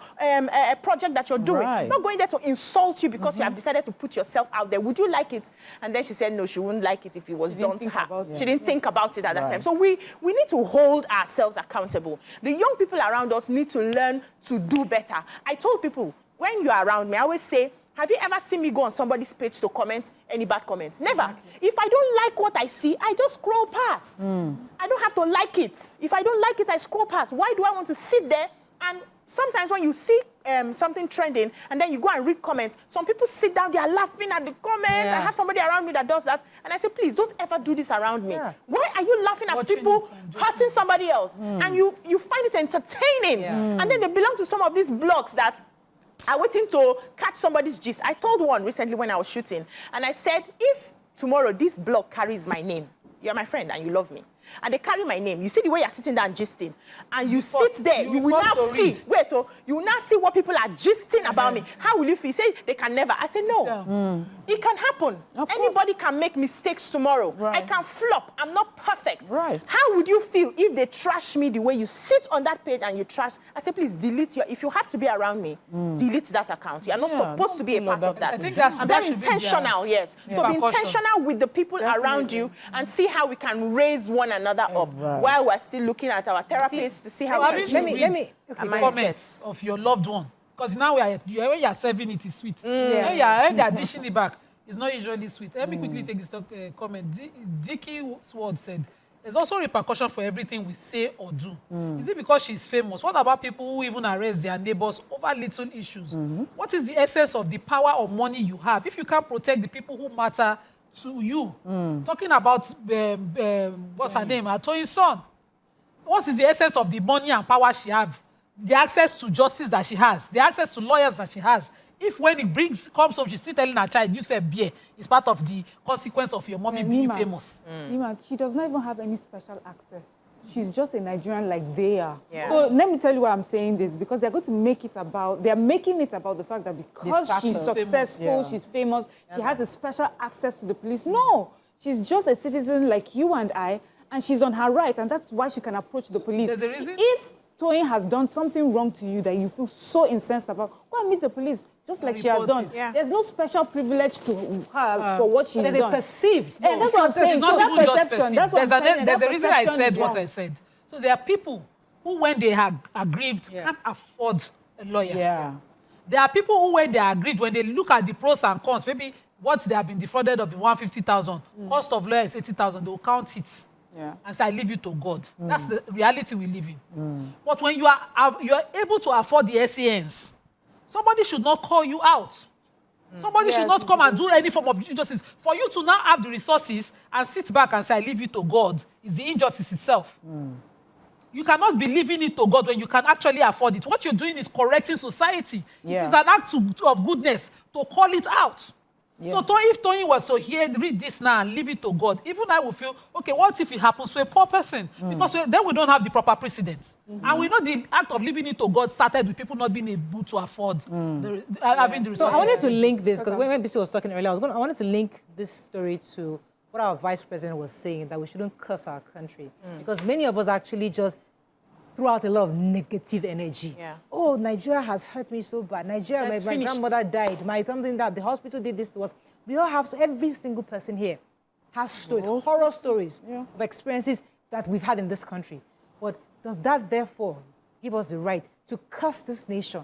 project that you're doing. Right. Not going there to insult you because you have decided to put yourself out there. Would you like it? And then she said no, she wouldn't like it if it was didn't done to think her. about it. She didn't think about it at that Right. time. So we need to hold ourselves accountable. The young people around us need to learn to do better. I told people, when you're around me, I always say, have you ever seen me go on somebody's page to comment any bad comments? Never. If I don't like what I see, I just scroll past. I don't have to like it. If I don't like it, I scroll past. Why do I want to sit there? And sometimes when you see something trending and then you go and read comments, some people sit down, they are laughing at the comments. Yeah. I have somebody around me that does that. And I say, please, don't ever do this around me. Yeah. Why are you laughing at Watching people it and just- hurting somebody else? And you find it entertaining. And then they belong to some of these blogs that are waiting to catch somebody's gist. I told one recently when I was shooting, and I said, if tomorrow this blog carries my name, you're my friend and you love me, and they carry my name, you see the way you're sitting there and gisting, and you sit there, you will now see, you will now see what people are gisting about me. How will you feel? Say they can never. I say no. It can happen. Of course. Anybody can make mistakes tomorrow. Right. I can flop. I'm not perfect. Right. How would you feel if they trash me the way you sit on that page and you trash? I say, please delete if you have to be around me, delete that account. You're not Yeah, supposed to be a don't part follow of that. I think that's- I'm that very should be their- intentional, yes. So be Precaution. intentional with the people around you and see how we can raise one another up while we're still looking at our therapists to see how we can Let change me our the mindsets. comments of your loved one, because now when you're serving it is sweet. When you're dishing it back, it's not usually sweet. Let me quickly take this comment. Dickie Sword said, there's also repercussion for everything we say or do. Is it because she's famous? What about people who even arrest their neighbors over little issues? What is the essence of the power or money you have if you can't protect the people who matter to you? Talking about, what's her name? Toyin's son. What is the essence of the money and power she has? The access to justice that she has, the access to lawyers that she has. If when it comes home, she's still telling her child, you said beer is part of the consequence of your mommy being Nima, famous. Nima, she does not even have any special access. She's just a Nigerian like they are. Yeah. So let me tell you why I'm saying this, because they're going to make it about, they're making it about the fact that because The she's status. successful, Yeah. she's famous, she has a special access to the police. No, she's just a citizen like you and I, and she's on her right, and that's why she can approach the police. There's a reason? If Toyin has done something wrong to you that you feel so incensed about, go and meet the police, just like she has report done. it. Yeah. There's no special privilege to her for what she's There's a done. perceived. And that's what I'm saying. It's not So that even just perception, perceived. that's what I'm saying. There's That a reason I perception said is what wrong. I said. So there are people who, when they are aggrieved, can't afford a lawyer. Yeah. There are people who, when they are aggrieved, when they look at the pros and cons, maybe what they have been defrauded of is 150,000, cost of lawyer is 80,000, they will count it. Yeah. And say, I leave you to God. That's the reality we live in. But when you are able to afford the SANs, somebody should not call you out. Somebody should not come and do any form of injustice. For you to now have the resources and sit back and say, I leave you to God, is the injustice itself. You cannot be leaving it to God when you can actually afford it. What you're doing is correcting society. Yeah. It is an act of goodness to call it out. So if Toyin was to read this now and leave it to God, even I would feel, okay, what if it happens to a poor person? Because then we don't have the proper precedents. And we know the act of leaving it to God started with people not being able to afford having the resources. So I wanted to link this, because when BC was talking earlier, I wanted to link this story to what our vice president was saying, that we shouldn't curse our country. Because many of us actually just threw out a lot of negative energy. Yeah. Oh, Nigeria has hurt me so bad. Nigeria, my grandmother died. Something that the hospital did this to us. We all have, so every single person here has stories, horror stories of experiences that we've had in this country. But does that therefore give us the right to curse this nation?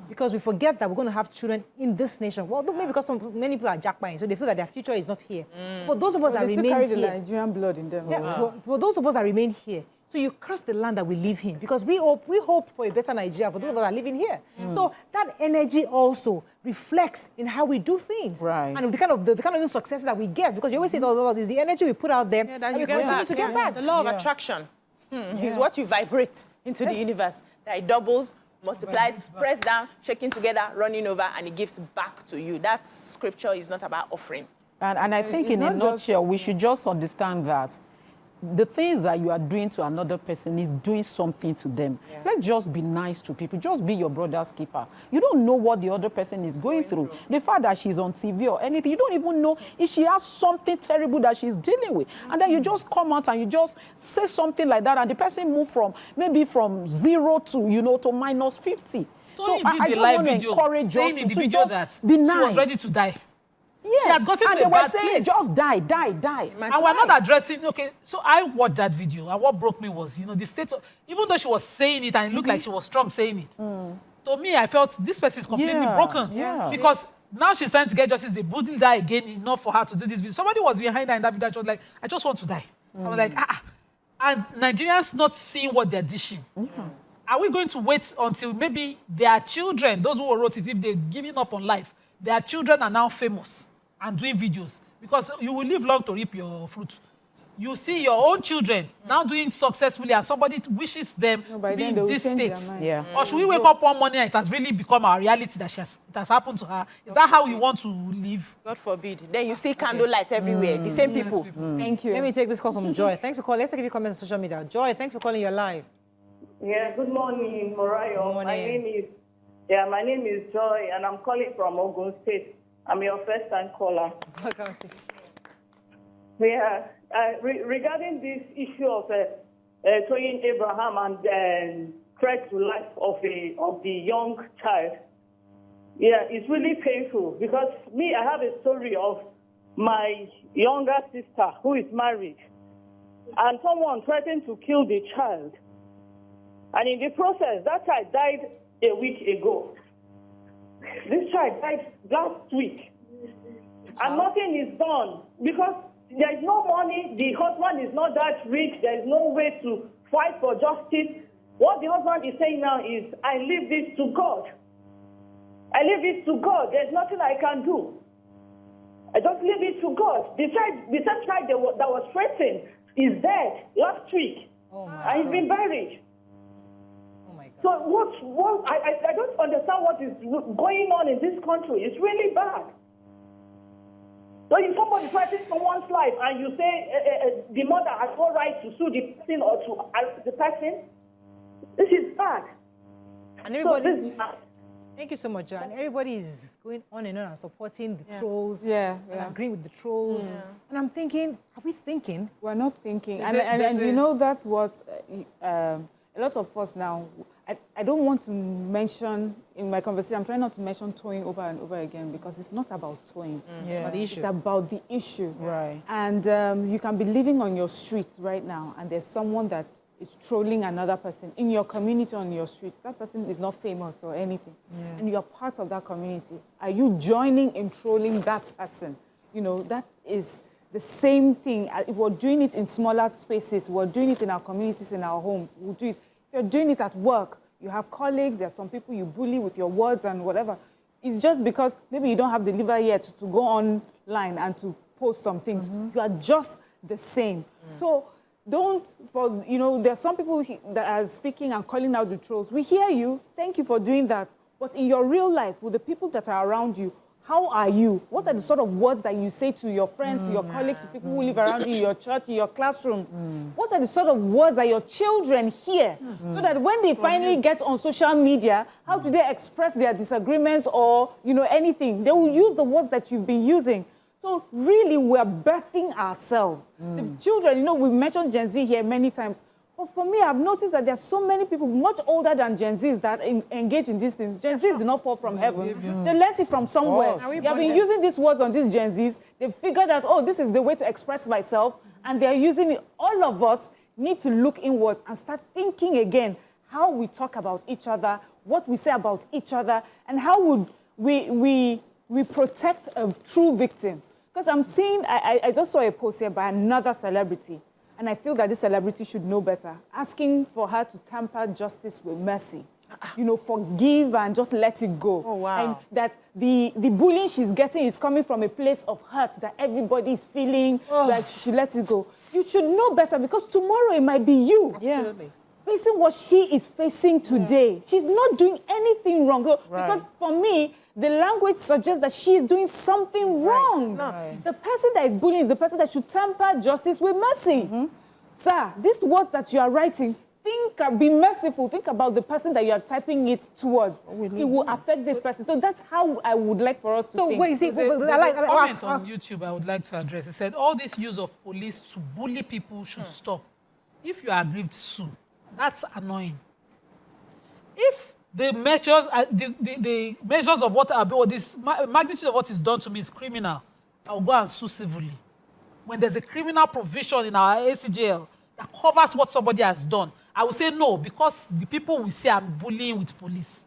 Because we forget that we're going to have children in this nation. Well, maybe because many people are jackpying, so they feel that their future is not here. For those of us that They still remain carry the here, Nigerian blood in them. for those of us that remain here, so you curse the land that we live in, because we hope for a better Nigeria for those of us that are living here. So that energy also reflects in how we do things. Right. And the kind of successes that we get, because you always say it's the energy we put out there that we you get continue back. to get back. The law of attraction is what you vibrate into the universe. That it doubles multiplies, pressed down, shaking together, running over, and it gives back to you. That scripture is not about offering. And I think in a nutshell, we should just understand that the things that you are doing to another person is doing something to them. Yeah. Let's just be nice to people. Just be your brother's keeper. You don't know what the other person is going through. The fact that she's on TV or anything, you don't even know if she has something terrible that she's dealing with. And then you just come out and you just say something like that, and the person move from maybe from 0 to, you know, to minus 50. So I just want to encourage us to just be nice. She was ready to die. Yes. She had gotten to a bad place. Just die. And we're not addressing, okay, so I watched that video, and what broke me was, you know, the state of, even though she was saying it and it looked like she was strong saying it, to me, I felt this person is completely broken. Yeah. Because now she's trying to get justice, they wouldn't die again enough for her to do this video. Somebody was behind her in that video, she was like, I just want to die. I was like, And Nigerians not seeing what they're dishing. Are we going to wait until maybe their children, those who wrote it, if they're giving up on life, their children are now famous and doing videos? Because you will live long to reap your fruit. You see your own children now doing successfully, and somebody wishes them to be in this state. Or should we wake up one morning and it has really become our reality that it has happened to her? Is that how you want to live? God forbid. Then you see candlelight everywhere, the same people. Thank you. Let me take this call from Joy. Thanks for calling. Let's take your comments on social media. Joy, thanks for calling. You're live. Yeah, good morning, Morayo. Good morning. My name is Joy, and I'm calling from Ogun State. I'm your first-time caller. Welcome. Yeah, regarding this issue of Toyin Abraham and threat to life of the young child, yeah, it's really painful because I have a story of my younger sister who is married, and someone threatened to kill the child, and in the process, that child died a week ago. This child died last week, and nothing is done because there is no money. The husband is not that rich. There is no way to fight for justice. What the husband is saying now is, I leave this to God. I leave it to God. There's nothing I can do. I just leave it to God. The same child that was threatened is dead last week, and he's been buried. So I don't understand what is going on in this country. It's really bad. So if somebody threatens someone's life and you say the mother has no right to sue the person or to arrest the person, this is bad. And everybody, thank you so much, Joanne. Everybody is going on and supporting the trolls and agreeing with the trolls. Yeah. And I'm thinking, are we thinking? We're not thinking. And you know, that's what a lot of us now, I don't want to mention, in my conversation, I'm trying not to mention Toyin over and over again because it's not about Toyin. About the issue. It's about the issue. Right. And you can be living on your streets right now and there's someone that is trolling another person in your community, on your streets. That person is not famous or anything. And you're part of that community. Are you joining in trolling that person? You know, that is the same thing. If we're doing it in smaller spaces, we're doing it in our communities, in our homes, we'll do it. If you're doing it at work, you have colleagues, there's some people you bully with your words and whatever. It's just because maybe you don't have the liver yet to go online and to post some things. You are just the same. So there's some people that are speaking and calling out the trolls. We hear you. Thank you for doing that. But in your real life, with the people that are around you, how are you? What are the sort of words that you say to your friends, to your colleagues, to people who live around you, in your church, in your classrooms? What are the sort of words that your children hear? So that when they finally get on social media, how do they express their disagreements or, anything? They will use the words that you've been using. So really, we're birthing ourselves. The children, we mentioned Gen Z here many times. But for me, I've noticed that there are so many people much older than Gen Zs that engage in these things. Gen Zs did not fall from heaven. They learned it from somewhere. They have been using these words on these Gen Zs. They figured out, this is the way to express myself. And they're using it. All of us need to look inward and start thinking again how we talk about each other, what we say about each other, and how would we protect a true victim. Because I'm seeing, I just saw a post here by another celebrity. And I feel that this celebrity should know better. Asking for her to temper justice with mercy. Forgive and just let it go. Oh, wow. And that the bullying she's getting is coming from a place of hurt that everybody is feeling, that she let it go. You should know better because tomorrow it might be you. Absolutely. facing what she is facing today. She's not doing anything wrong. Because for me, the language suggests that she is doing something wrong. The person that is bullying is the person that should temper justice with mercy. Sir, these words that you are writing, be merciful. Think about the person that you are typing it towards. It will affect this person. So that's how I would like for us to think. So wait, see, There's a comment on YouTube I would like to address. It said, all this use of police to bully people should stop. If you are aggrieved, sue. That's annoying. If the measures, the measures of what or this magnitude of what is done to me is criminal, I will go and sue civilly. When there's a criminal provision in our ACJL that covers what somebody has done, I will say no, because the people will say I'm bullying with police.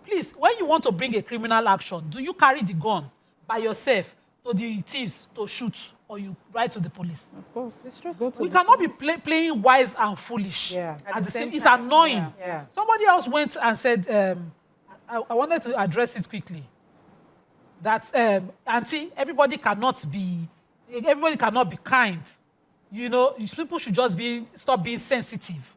Please, when you want to bring a criminal action, do you carry the gun by yourself to the thieves to shoot, or you write to the police? Of course. It's true. We cannot be playing wise and foolish. At the same time. It's annoying. Somebody else went and said, I wanted to address it quickly, that, Auntie, everybody cannot be kind. You know, people should just stop being sensitive.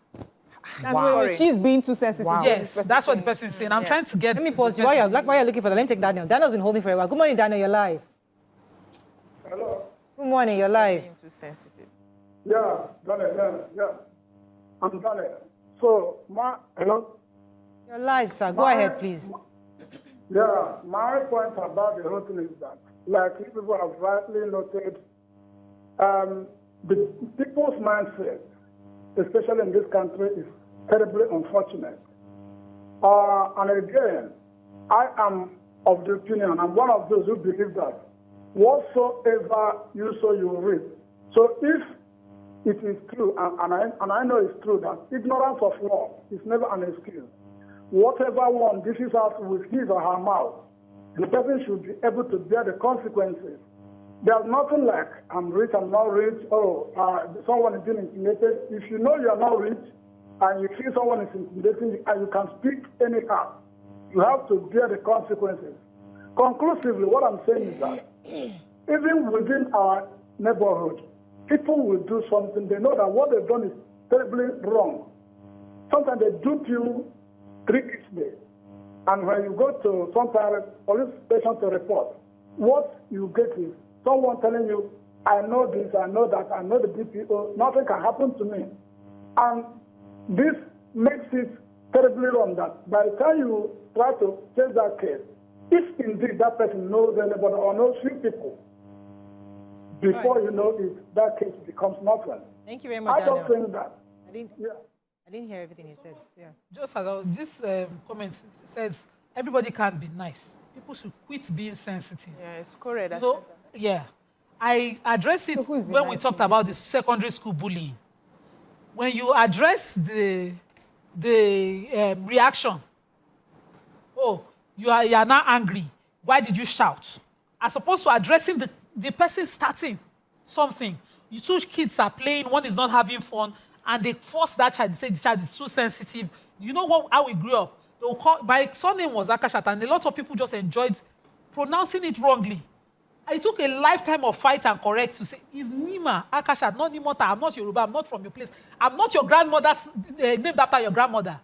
She's being too sensitive. Yes, that's what the person is saying. I'm trying to get... Let me pause you. While you're looking for that, let me take Daniel. Daniel's been holding for a while. Good morning, Daniel. You're live. Hello. Good morning. You're live. Being too sensitive. Yeah, Daniel. Yeah. I'm Daniel. So, hello? You're live, sir. Go ahead, please. Yeah, my point about the whole thing is that, like people have rightly noted, the people's mindset, especially in this country, is terribly unfortunate. And again, I am of the opinion, I'm one of those who believe that whatsoever you sow, you will reap. So if it is true, and I know it's true, that ignorance of law is never an excuse. Whatever one dishes out with his or her mouth, the person should be able to bear the consequences. There's nothing like, I'm rich, I'm not rich, someone is being intimidated. If you know you're not rich, and you feel someone is intimidating you, and you can speak anyhow, you have to bear the consequences. Conclusively, what I'm saying is that even within our neighborhood, people will do something. They know that what they've done is terribly wrong. Sometimes they dupe you 3 each day. And when you go to sometimes police station to report, what you get is someone telling you, I know this, I know that, I know the DPO, nothing can happen to me. And this makes it terribly wrong that by the time you try to change that case, if indeed that person knows anybody or knows few people, before you know it, that case becomes nothing. Thank you very much, I don't Daniel. think that. I didn't hear everything he said. Yeah. Just as this comment says, everybody can't be nice. People should quit being sensitive. Yeah, it's correct. So, yeah, I address it when we talked about the secondary school bullying. When you address the reaction, oh, you are now angry. Why did you shout? As opposed to addressing the person starting something. You two kids are playing, one is not having fun, and they force that child, they say the child is too sensitive. You know how we grew up? My surname was Akashat, and a lot of people just enjoyed pronouncing it wrongly. I took a lifetime of fight and correct to say, it's Nima Akashat, not Nimota. I'm not Yoruba, I'm not from your place. I'm not your grandmother's named after your grandmother.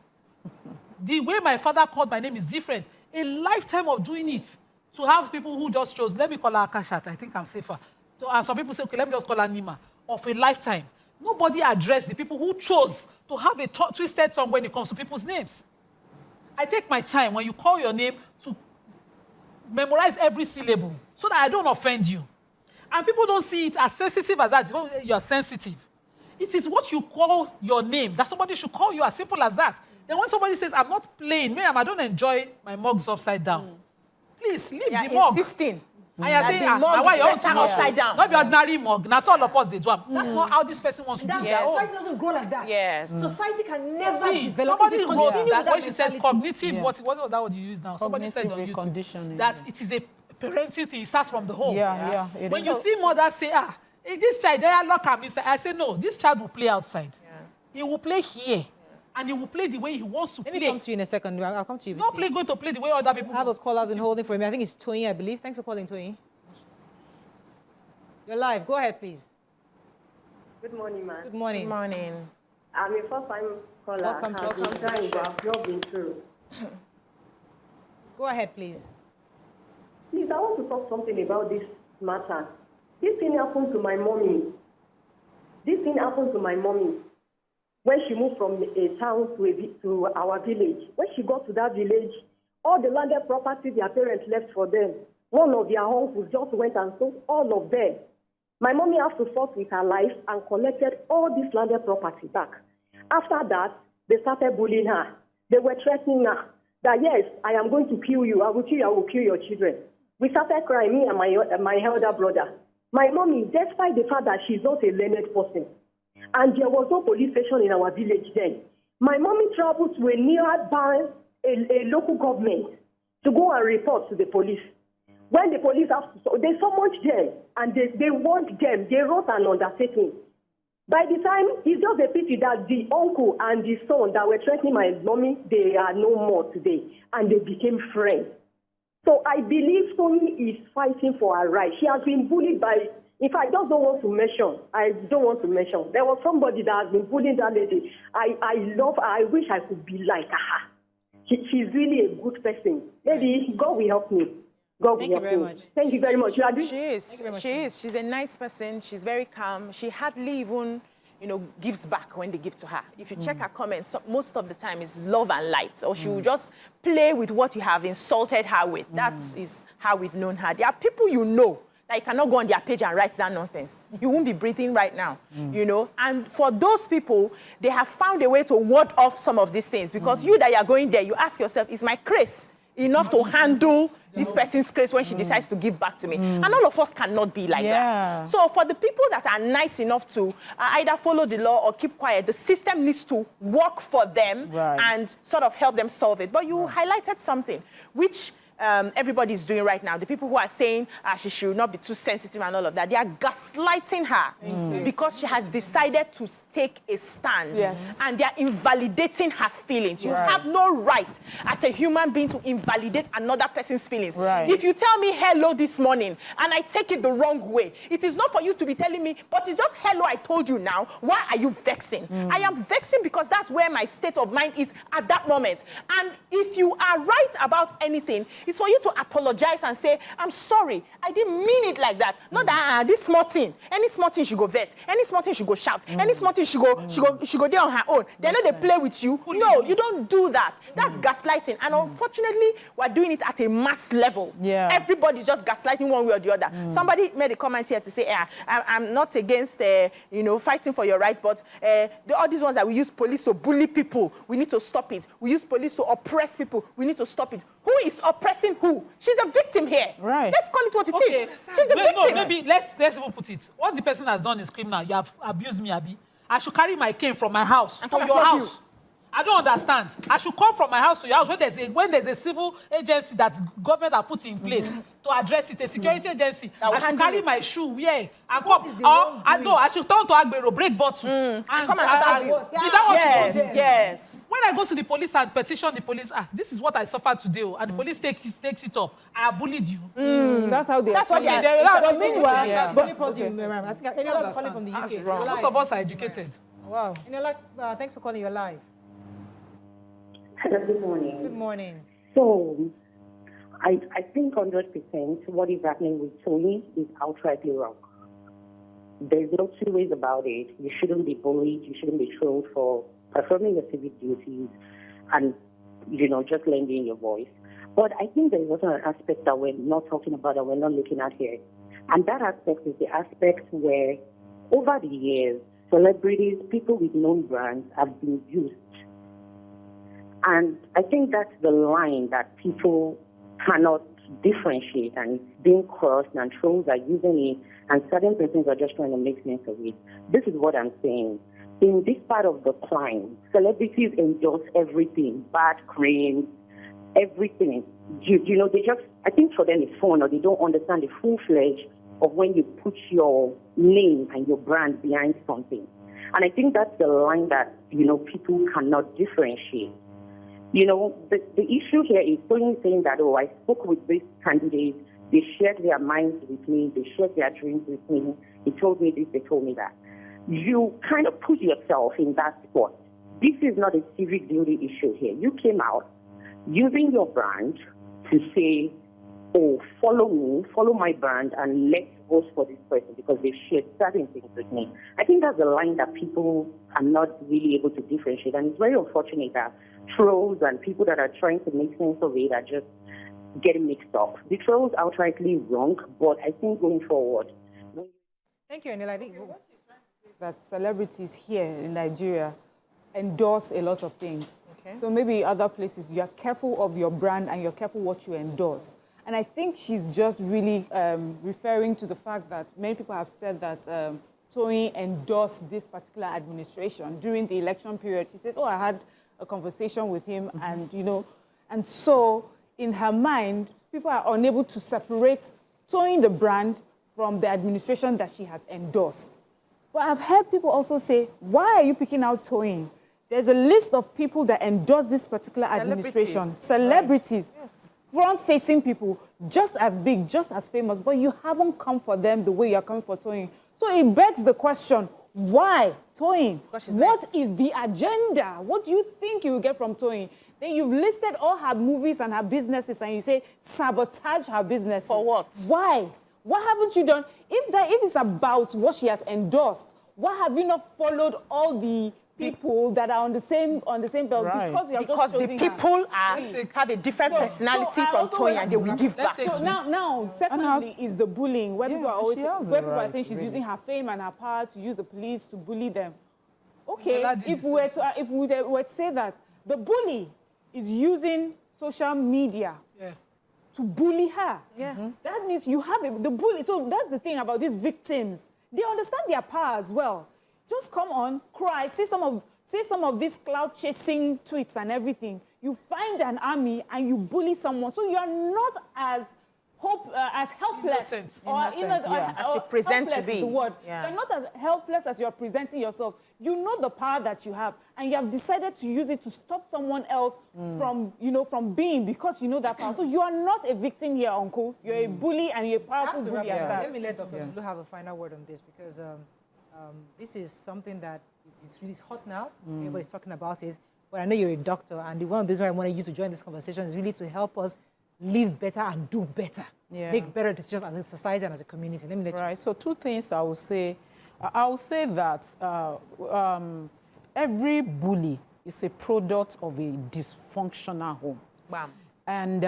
The way my father called my name is different. A lifetime of doing it. To have people who just chose, let me call her Akashat, I think I'm safer. So, and some people say, okay, let me just call her Nima. Of a lifetime. Nobody addressed the people who chose to have a twisted tongue when it comes to people's names. I take my time when you call your name to memorize every syllable so that I don't offend you. And people don't see it as sensitive as that. You are sensitive. It is what you call your name that somebody should call you, as simple as that. Then when somebody says, I'm not playing, Miriam, I don't enjoy my mugs upside down. Please leave the mug. Insisting. And you're saying, why you want to upside down? Not the ordinary mug. That's all of us they do. That's not how this person wants to do it. Society doesn't grow like that. Yes. Society can never develop. Somebody wrote that when she mentality. said cognitive, what was that word you use now? Somebody said on YouTube Reconditioning. that it is a parenting thing. It starts from the home. It When is. you see mothers say, if this child, they lock him inside. I say, no, this child will play outside. He will play here. And he will play the way he wants to play. Let me come to you in a second. I'll come to you. He's not going to play the way other people I have a caller who's been holding for me. I think it's Toyin, I believe. Thanks for calling, Toyin. You're live. Go ahead, please. Good morning, ma'am. Good morning. Good morning. I'm a first-time caller Welcome to has been the trying, show. but I've not been through. Go ahead, please. Please, I want to talk something about this matter. This thing happened to my mommy. This thing happened to my mommy when she moved from a town to our village. When she got to that village, all the landed property their parents left for them, one of their uncles just went and sold all of them. My mommy has to fight with her life and collected all this landed property back. After that, they started bullying her. They were threatening her that, yes, I am going to kill you. I will kill you. I will kill your children. We started crying, me and my elder brother. My mommy, despite the fact that she's not a learned person, and there was no police station in our village then, my mommy traveled to a nearby a local government to go and report to the police. When the police they summoned them and they warned them. They wrote an undertaking. By the time, it's just a pity that the uncle and the son that were threatening my mommy, they are no more today, and they became friends. So I believe Toyin is fighting for her right. She has been bullied by, in fact, I just don't want to mention. I don't want to mention. There was somebody that has been bullying that lady. I love her. I wish I could be like her. She's really a good person. Maybe God will help me. God Thank you very much. Thank you very much. You are doing. She is. She is. She's a nice person. She's very calm. She hardly even, gives back when they give to her. If you check her comments, most of the time it's love and light. Or she will just play with what you have insulted her with. That is how we've known her. There are people that you cannot go on their page and write that nonsense. You won't be breathing right now, And for those people, they have found a way to ward off some of these things. Because you that you are going there, you ask yourself, is my grace enough to handle this person's grace when she decides to give back to me? And all of us cannot be like that. So for the people that are nice enough to either follow the law or keep quiet, the system needs to work for them and sort of help them solve it. But you highlighted something, which everybody's doing right now. The people who are saying she should not be too sensitive and all of that, they are gaslighting her because she has decided to take a stand. And they are invalidating her feelings. You have no right as a human being to invalidate another person's feelings. If you tell me hello this morning and I take it the wrong way, it is not for you to be telling me, but it's just hello I told you now. Why are you vexing? I am vexing because that's where my state of mind is at that moment. And if you are right about anything, it's for you to apologize and say, I'm sorry, I didn't mean it like that. Not that this small thing, any small thing she go vex, any small thing she go shout, any small thing she go there on her own. They know they play with you. No, you don't do that. That's gaslighting. And unfortunately, we're doing it at a mass level. Everybody's just gaslighting one way or the other. Somebody made a comment here to say, I'm not against fighting for your rights, but all these ones that we use police to bully people, we need to stop it. We use police to oppress people, we need to stop it. Who is oppressing who? She's a victim here. Let's call it what it is. She's the victim. No, maybe let's even put it. What the person has done is criminal. You have abused me, Abi. I should carry my cane from my house to your house. I don't understand. I should come from my house to your house when there's a civil agency that government has put in place to address it, a security agency. I should carry my shoe, and come. I should turn to Agbero, break bottle, and come and start is that what you want? Yes. When I go to the police and petition the police, this is what I suffered today, and the police takes it up. I bullied you. That's how they. That's what they are. Calling from the UK. Most of us are educated. Wow. Thanks for calling. You're live. Hello, good morning. Good morning. So, I think 100% what is happening with Toyin is outrightly wrong. There's no two ways about it. You shouldn't be bullied. You shouldn't be trolled for performing your civic duties and, just lending your voice. But I think there is also an aspect that we're not talking about, that we're not looking at here. And that aspect is the aspect where, over the years, celebrities, people with known brands have been used. And I think that's the line that people cannot differentiate, and it's being crossed, and trolls are using it, and certain persons are just trying to make sense of it. This is what I'm saying. In this part of the climb, celebrities endorse everything, bad creams, everything. They just, I think for them it's fun, or they don't understand the full-fledged of when you put your name and your brand behind something. And I think that's the line that, people cannot differentiate. The issue here is Toyin saying that, I spoke with this candidate, they shared their minds with me, they shared their dreams with me, they told me this, they told me that. You kind of put yourself in that spot. This is not a civic duty issue here. You came out using your brand to say, oh, follow me, follow my brand, and let's vote for this person because they've shared certain things with me. I think that's a line that people are not really able to differentiate, and it's very unfortunate that trolls and people that are trying to make sense of it are just getting mixed up. The trolls outrightly wrong, but I think going forward. Thank you, Anila. I think that celebrities here in Nigeria endorse a lot of things. Okay. So maybe other places, you are careful of your brand and you're careful what you endorse. And I think she's just really referring to the fact that many people have said that Toyin endorsed this particular administration during the election period. She says, oh, I had a conversation with him and, you know, and so in her mind, people are unable to separate Toyin, the brand, from the administration that she has endorsed. But I've heard people also say, why are you picking out Toyin? There's a list of people that endorse this particular administration. Celebrities. Right. Yes. Front-facing people, just as big, just as famous, but you haven't come for them the way you're coming for Toyin. So it begs the question, why Toyin? What is the agenda? What do you think you will get from Toyin? Then you've listed all her movies and her businesses and you say sabotage her businesses. For what? Why? What haven't you done? If it's about what she has endorsed, why have you not followed all the people that are on the same belt? Right. Because the people have a different personality from Toyin and they will give back. So now, secondly, is the bullying, where people are always are saying she's using her fame and her power to use the police to bully them. Okay, if we were to say that the bully is using social media to bully her, that means you have the bully. So that's the thing about these victims. They understand their power as well. Just come on, cry, say some of these cloud-chasing tweets and everything. You find an army and you bully someone, so you are not as helpless as you present to be. You're not as helpless as you're presenting yourself. You know the power that you have, and you have decided to use it to stop someone else from being, because you know that power. So you are not a victim here, Uncle. You're a bully, and you're a powerful bully. Let me let Dr. Tulu have a final word on this, because this is something that is really hot now. Everybody's talking about it. But I know you're a doctor, and one of the reasons I wanted you to join this conversation is really to help us live better and do better. Make better decisions as a society and as a community. Let me let you. Right. So two things I will say. I will say that every bully is a product of a dysfunctional home. Bam. And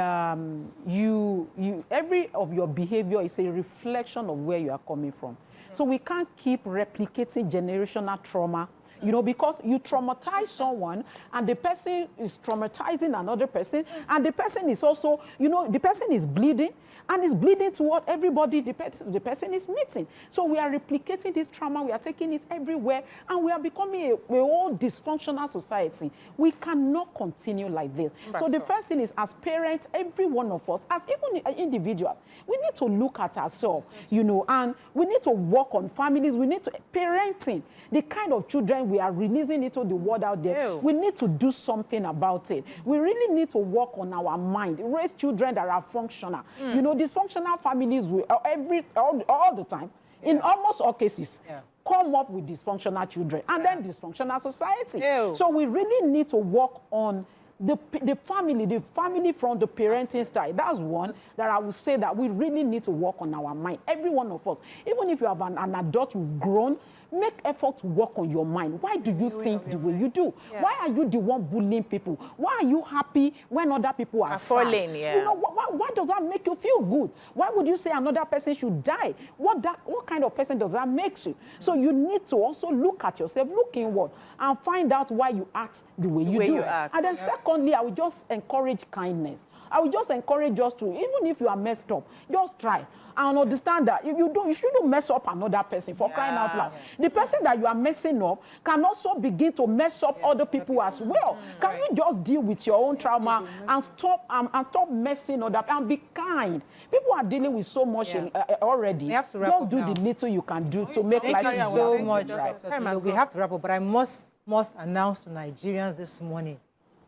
every of your behavior is a reflection of where you are coming from. So we can't keep replicating generational trauma, you know, because you traumatize someone and the person is traumatizing another person, and the person is also, you know, the person is bleeding and is bleeding to what everybody, the person is meeting. So we are replicating this trauma, we are taking it everywhere, and we are becoming a whole dysfunctional society. We cannot continue like this. So the first thing is, as parents, every one of us, as even individuals, we need to look at ourselves, you know, and we need to work on families. We need to, parenting, the kind of children we are releasing into the world out there, we need to do something about it. We really need to work on our mind, raise children that are functional. You know, dysfunctional families will all the time, in almost all cases, come up with dysfunctional children and then dysfunctional society. So we really need to work on the family from the parenting side. That's one that I would say that we really need to work on our mind. Every one of us, even if you have an adult, you've grown, make effort to work on your mind. Why do you think the way you do? Why are you the one bullying people? Why are you happy when other people are falling? You know, why does that make you feel good? Why would you say another person should die? What kind of person does that make you? So you need to also look at yourself, look inward, and find out why you act the way you do. And then secondly, I would just encourage kindness. I would just encourage us to, even if you are messed up, just try. And understand that you shouldn't mess up another person, for crying out loud. The person that you are messing up can also begin to mess up other people as well. Can you just deal with your own trauma and stop messing up and be kind? People are dealing with so much already. We have to wrap just up do now. the little you can do to make life easier. Thank you so much. We have to wrap up, but I must announce to Nigerians this morning,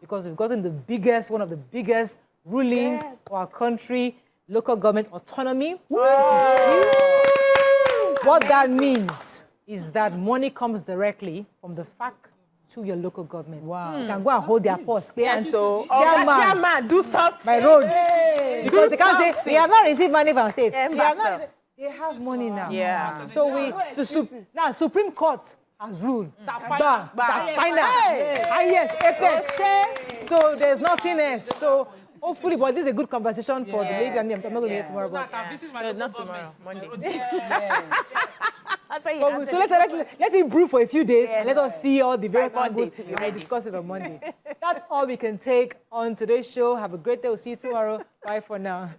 because we've gotten one of the biggest rulings for our country. Local government autonomy, which is huge. What that means is that money comes directly from the fact to your local government. Wow. You can go and hold their post. And so, chairman, do something. by road. Because they can't say, something. they have not received money from state. Yeah, They have not Ambassador. received- they have money now. Yeah. So now Supreme Court has ruled. That's final. Highest, apex. So there's nothing else. So hopefully, but this is a good conversation for the lady. I'm not going to be here tomorrow. But Not tomorrow, Monday. so let's improve for a few days and let us see all the various angles and we'll discuss it on Monday. That's all we can take on today's show. Have a great day. We'll see you tomorrow. Bye for now.